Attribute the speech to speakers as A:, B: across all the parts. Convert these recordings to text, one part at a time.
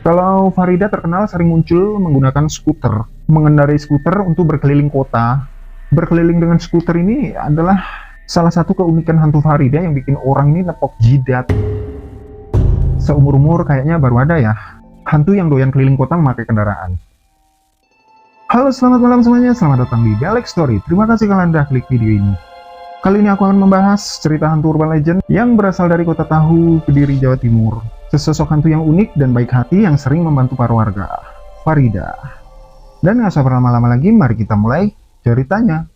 A: Kalau Farida terkenal sering muncul menggunakan skuter, mengendarai skuter untuk berkeliling kota. Berkeliling dengan skuter ini adalah salah satu keunikan hantu Farida yang bikin orang ini nepok jidat. Seumur-umur kayaknya baru ada ya, hantu yang doyan keliling kota memakai kendaraan. Halo, selamat malam semuanya, selamat datang di Belek Story. Terima kasih kalian udah klik video ini. Kali ini aku akan membahas cerita hantu urban legend yang berasal dari kota Tahu, Kediri, Jawa Timur. Sesosok hantu yang unik dan baik hati yang sering membantu para warga, Farida. Dan nggak usah berlama-lama lagi, mari kita mulai ceritanya.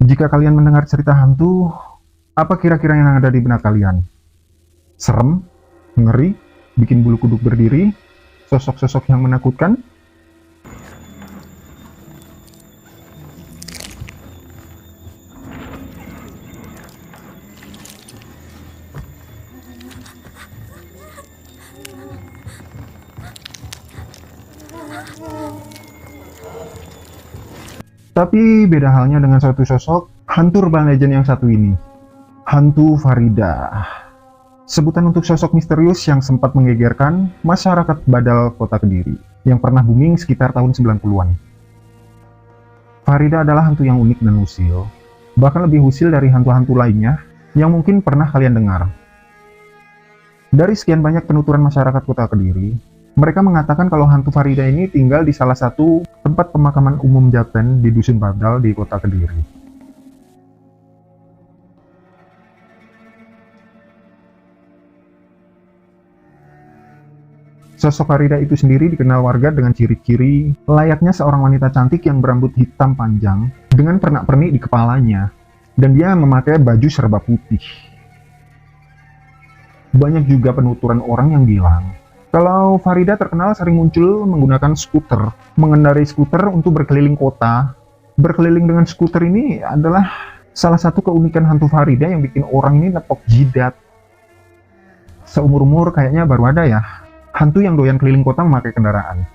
A: Jika kalian mendengar cerita hantu, apa kira-kira yang ada di benak kalian? Serem? Ngeri? Bikin bulu kuduk berdiri? Sosok-sosok yang menakutkan? Tapi beda halnya dengan suatu sosok hantu urban legend yang satu ini, hantu Farida. Sebutan untuk sosok misterius yang sempat menggegerkan masyarakat Badal Kota Kediri yang pernah booming sekitar tahun 90-an. Farida adalah hantu yang unik dan usil, bahkan lebih usil dari hantu-hantu lainnya yang mungkin pernah kalian dengar. Dari sekian banyak penuturan masyarakat Kota Kediri, mereka mengatakan kalau hantu Farida ini tinggal di salah satu tempat pemakaman umum Jaten di Dusun Badal di Kota Kediri. Sosok Farida itu sendiri dikenal warga dengan ciri-ciri layaknya seorang wanita cantik yang berambut hitam panjang dengan pernak-pernik di kepalanya, dan dia memakai baju serba putih. Banyak juga penuturan orang yang bilang kalau Farida terkenal sering muncul menggunakan skuter, mengendarai skuter untuk berkeliling kota. Berkeliling dengan skuter ini adalah salah satu keunikan hantu Farida yang bikin orang ini nepok jidat. Seumur-umur kayaknya baru ada ya, hantu yang doyan keliling kota memakai kendaraan.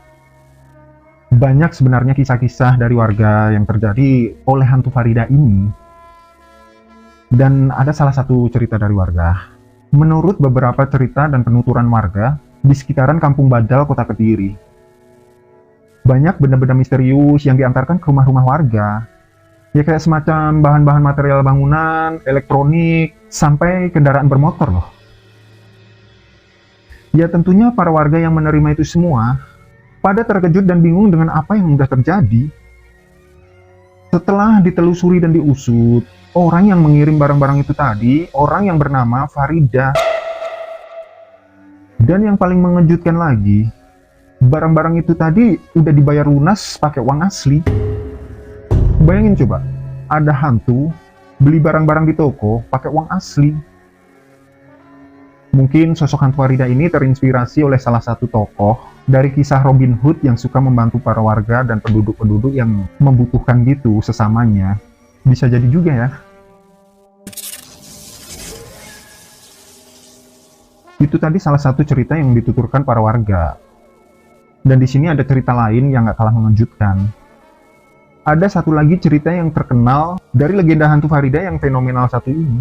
A: Banyak sebenarnya kisah-kisah dari warga yang terjadi oleh hantu Farida ini. Dan ada salah satu cerita dari warga. Menurut beberapa cerita dan penuturan warga, di sekitaran Kampung Badal, Kota Kediri, banyak benda-benda misterius yang diantarkan ke rumah-rumah warga. Ya kayak semacam bahan-bahan material bangunan, elektronik, sampai kendaraan bermotor loh. Ya tentunya para warga yang menerima itu semua pada terkejut dan bingung dengan apa yang sudah terjadi. Setelah ditelusuri dan diusut, orang yang mengirim barang-barang itu tadi, orang yang bernama Farida. Dan yang paling mengejutkan lagi, barang-barang itu tadi udah dibayar lunas pakai uang asli. Bayangin coba, ada hantu beli barang-barang di toko pakai uang asli. Mungkin sosok hantu Farida ini terinspirasi oleh salah satu tokoh dari kisah Robin Hood yang suka membantu para warga dan penduduk-penduduk yang membutuhkan gitu sesamanya. Bisa jadi juga ya. Itu tadi salah satu cerita yang dituturkan para warga. Dan di sini ada cerita lain yang gak kalah mengejutkan. Ada satu lagi cerita yang terkenal dari legenda hantu Farida yang fenomenal satu ini.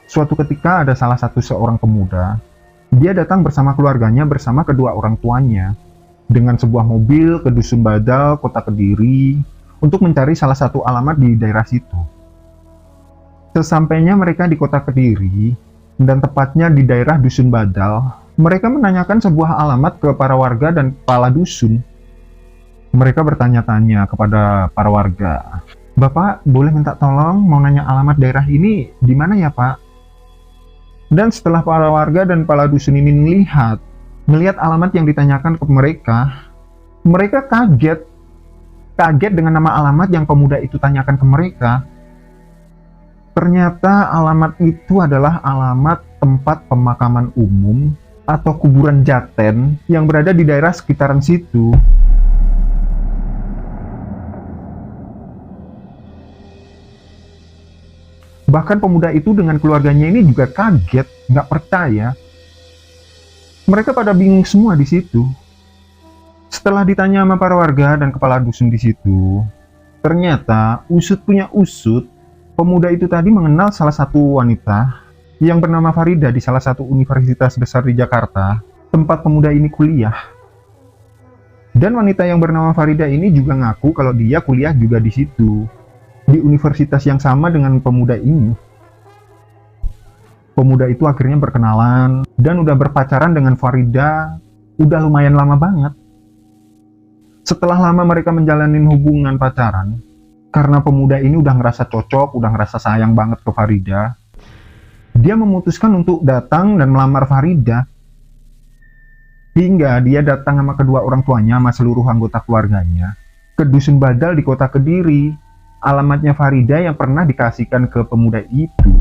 A: Suatu ketika ada salah satu seorang pemuda. Dia datang bersama keluarganya bersama kedua orang tuanya dengan sebuah mobil ke Dusun Badal, Kota Kediri, untuk mencari salah satu alamat di daerah situ. Sesampainya mereka di Kota Kediri, dan tepatnya di daerah Dusun Badal, mereka menanyakan sebuah alamat ke para warga dan kepala dusun. Mereka bertanya-tanya kepada para warga, "Bapak, boleh minta tolong mau nanya alamat daerah ini di mana ya, Pak?" Dan setelah para warga dan kepala dusun ini melihat alamat yang ditanyakan ke mereka, mereka kaget dengan nama alamat yang pemuda itu tanyakan ke mereka. Ternyata alamat itu adalah alamat tempat pemakaman umum atau kuburan Jaten yang berada di daerah sekitaran situ. Bahkan pemuda itu dengan keluarganya ini juga kaget, nggak percaya. Mereka pada bingung semua di situ. Setelah ditanya sama para warga dan kepala dusun di situ, ternyata usut punya usut, pemuda itu tadi mengenal salah satu wanita yang bernama Farida di salah satu universitas besar di Jakarta, tempat pemuda ini kuliah. Dan wanita yang bernama Farida ini juga ngaku kalau dia kuliah juga di situ, di universitas yang sama dengan pemuda ini. Pemuda itu akhirnya berkenalan dan udah berpacaran dengan Farida, udah lumayan lama banget. Setelah lama mereka menjalani hubungan pacaran, karena pemuda ini udah ngerasa cocok, udah ngerasa sayang banget ke Farida, dia memutuskan untuk datang dan melamar Farida. Hingga dia datang sama kedua orang tuanya sama seluruh anggota keluarganya ke Dusun Badal di kota Kediri, alamatnya Farida yang pernah dikasihkan ke pemuda itu.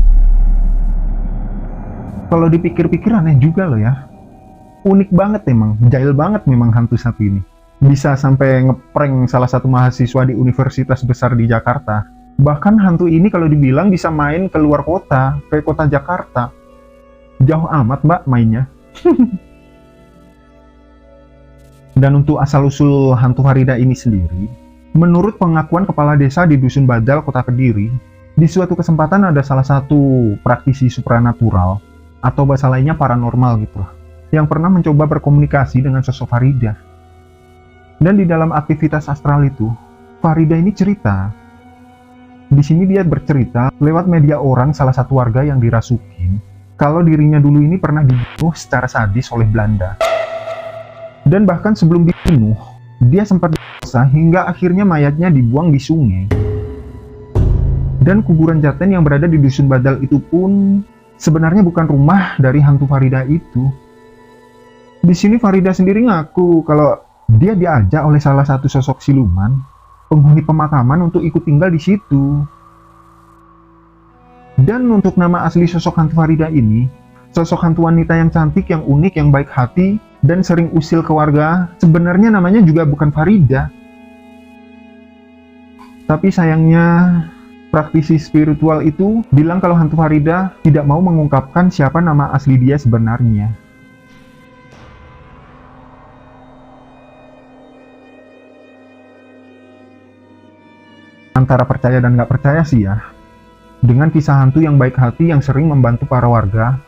A: Kalau dipikir-pikir aneh juga loh ya. Unik banget emang, jahil banget memang hantu satu ini. Bisa sampai ngeprank salah satu mahasiswa di universitas besar di Jakarta. Bahkan hantu ini kalau dibilang bisa main ke luar kota, ke kota Jakarta. Jauh amat mbak mainnya. Dan untuk asal-usul hantu Farida ini sendiri, menurut pengakuan kepala desa di Dusun Badal, kota Kediri, di suatu kesempatan ada salah satu praktisi supranatural, atau bahasa lainnya paranormal gitu lah, yang pernah mencoba berkomunikasi dengan sosok Farida. Dan di dalam aktivitas astral itu, Farida ini cerita. Di sini dia bercerita lewat media orang salah satu warga yang dirasukin, kalau dirinya dulu ini pernah dibunuh secara sadis oleh Belanda. Dan bahkan sebelum dibunuh, dia sempat disiksa hingga akhirnya mayatnya dibuang di sungai. Dan kuburan Jaten yang berada di Dusun Badal itu pun sebenarnya bukan rumah dari hantu Farida itu. Di sini Farida sendiri ngaku kalau dia diajak oleh salah satu sosok siluman, penghuni pemakaman untuk ikut tinggal di situ. Dan untuk nama asli sosok hantu Farida ini, sosok hantu wanita yang cantik, yang unik, yang baik hati, dan sering usil ke warga, sebenarnya namanya juga bukan Farida. Tapi sayangnya, praktisi spiritual itu bilang kalau hantu Farida tidak mau mengungkapkan siapa nama asli dia sebenarnya. Antara percaya dan nggak percaya sih ya. Dengan kisah hantu yang baik hati yang sering membantu para warga,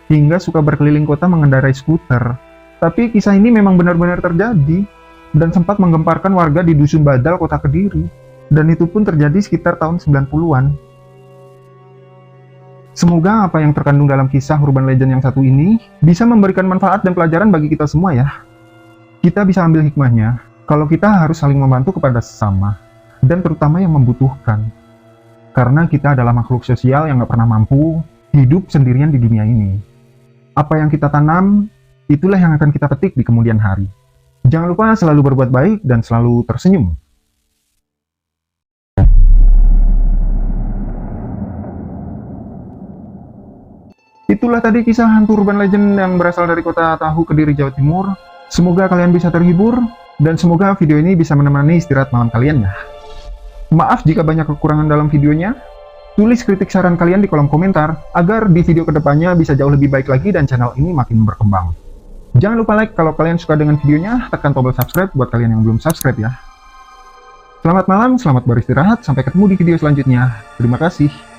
A: hingga suka berkeliling kota mengendarai skuter. Tapi kisah ini memang benar-benar terjadi, dan sempat menggemparkan warga di Dusun Badal, kota Kediri. Dan itu pun terjadi sekitar tahun 90-an. Semoga apa yang terkandung dalam kisah urban legend yang satu ini bisa memberikan manfaat dan pelajaran bagi kita semua ya. Kita bisa ambil hikmahnya, kalau kita harus saling membantu kepada sesama, dan terutama yang membutuhkan. Karena kita adalah makhluk sosial yang gak pernah mampu hidup sendirian di dunia ini. Apa yang kita tanam, itulah yang akan kita petik di kemudian hari. Jangan lupa selalu berbuat baik dan selalu tersenyum. Itulah tadi kisah hantu urban legend yang berasal dari kota Tahu, Kediri, Jawa Timur. Semoga kalian bisa terhibur, dan semoga video ini bisa menemani istirahat malam kalian ya. Maaf jika banyak kekurangan dalam videonya. Tulis kritik saran kalian di kolom komentar, agar di video kedepannya bisa jauh lebih baik lagi dan channel ini makin berkembang. Jangan lupa like kalau kalian suka dengan videonya, tekan tombol subscribe buat kalian yang belum subscribe ya. Selamat malam, selamat beristirahat, sampai ketemu di video selanjutnya. Terima kasih.